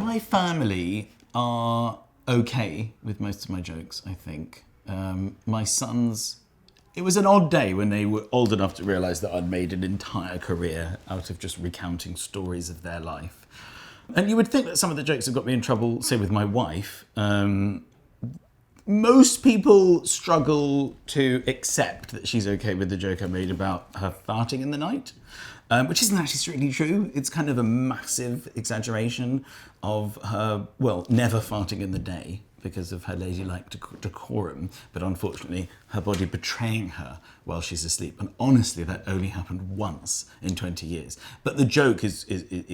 My family are okay with most of my jokes, I think. My sons, it was an odd day when they were old enough to realise that I'd made an entire career out of just recounting stories of their life. And you would think that some of the jokes have got me in trouble, say with my wife. Most people struggle to accept that she's okay with the joke I made about her farting in the night, which isn't actually strictly true. It's kind of a massive exaggeration of her, well, never farting in the day because of her ladylike decorum, but unfortunately her body betraying her while she's asleep. And honestly, that only happened once in 20 years. But the joke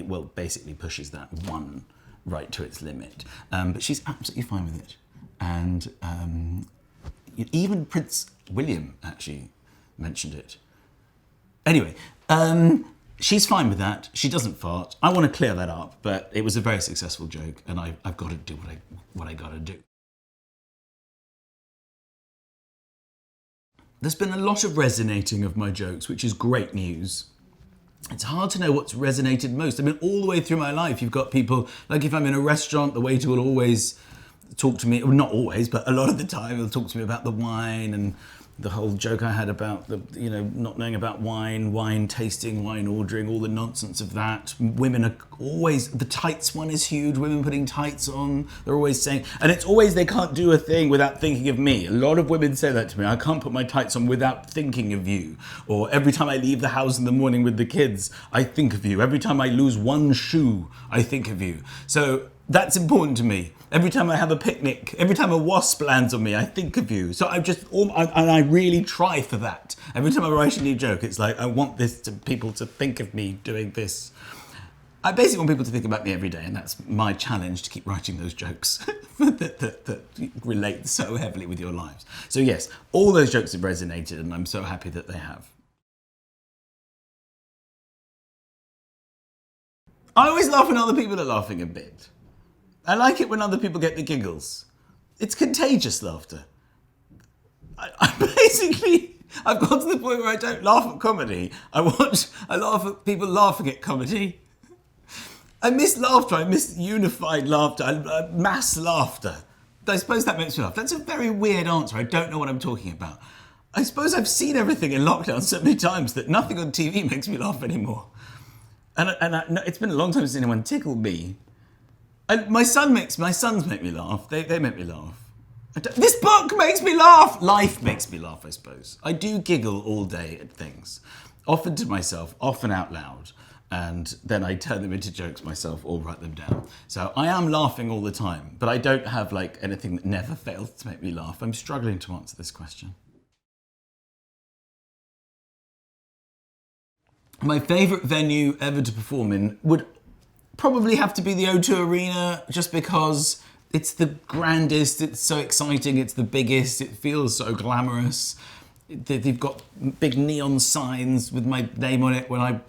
well, basically pushes that one right to its limit. But she's absolutely fine with it. And even Prince William actually mentioned it. Anyway, she's fine with that. She doesn't fart. I want to clear that up, but it was a very successful joke, and I've got to do what I got to do. There's been a lot of resonating of my jokes, which is great news. It's hard to know what's resonated most. I mean, all the way through my life, you've got people, like if I'm in a restaurant, the waiter will always talk to me, well, not always, but a lot of the time he'll talk to me about the wine and the whole joke I had about not knowing about wine tasting, wine ordering, all the nonsense of that. Women are always, the tights one is huge, women putting tights on, they're always saying, and it's always they can't do a thing without thinking of me. A lot of women say that to me, I can't put my tights on without thinking of you. Or every time I leave the house in the morning with the kids, I think of you. Every time I lose one shoe, I think of you. So that's important to me. Every time I have a picnic, every time a wasp lands on me, I think of you. So I really try for that. Every time I write a new joke, it's like, I want people to think of me doing this. I basically want people to think about me every day, and that's my challenge, to keep writing those jokes that relate so heavily with your lives. So yes, all those jokes have resonated, and I'm so happy that they have. I always laugh when other people are laughing a bit. I like it when other people get the giggles. It's contagious laughter. I've got to the point where I don't laugh at comedy. I laugh at people laughing at comedy. I miss laughter. I miss unified laughter, mass laughter. I suppose that makes me laugh. That's a very weird answer. I don't know what I'm talking about. I suppose I've seen everything in lockdown so many times that nothing on TV makes me laugh anymore. And it's been a long time since anyone tickled me. My sons make me laugh. They make me laugh. This book makes me laugh. Life makes me laugh, I suppose. I do giggle all day at things, often to myself, often out loud, and then I turn them into jokes myself or write them down. So I am laughing all the time, but I don't have anything that never fails to make me laugh. I'm struggling to answer this question. My favourite venue ever to perform in would probably have to be the O2 Arena, just because it's the grandest, it's so exciting, it's the biggest, it feels so glamorous. They've got big neon signs with my name on it when I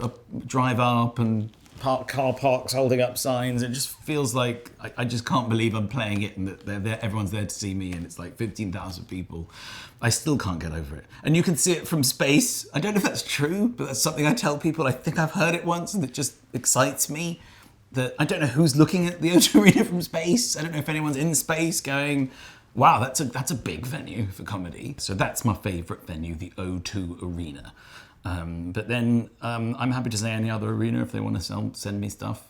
drive up, and car parks holding up signs. It just feels like I just can't believe I'm playing it, and that everyone's there to see me, and it's like 15,000 people. I still can't get over it. And you can see it from space. I don't know if that's true, but that's something I tell people. I think I've heard it once, and it just excites me. I don't know who's looking at the O2 Arena from space. I don't know if anyone's in space going, wow, that's a big venue for comedy. So that's my favourite venue, the O2 Arena. But then I'm happy to say any other arena if they want to send me stuff.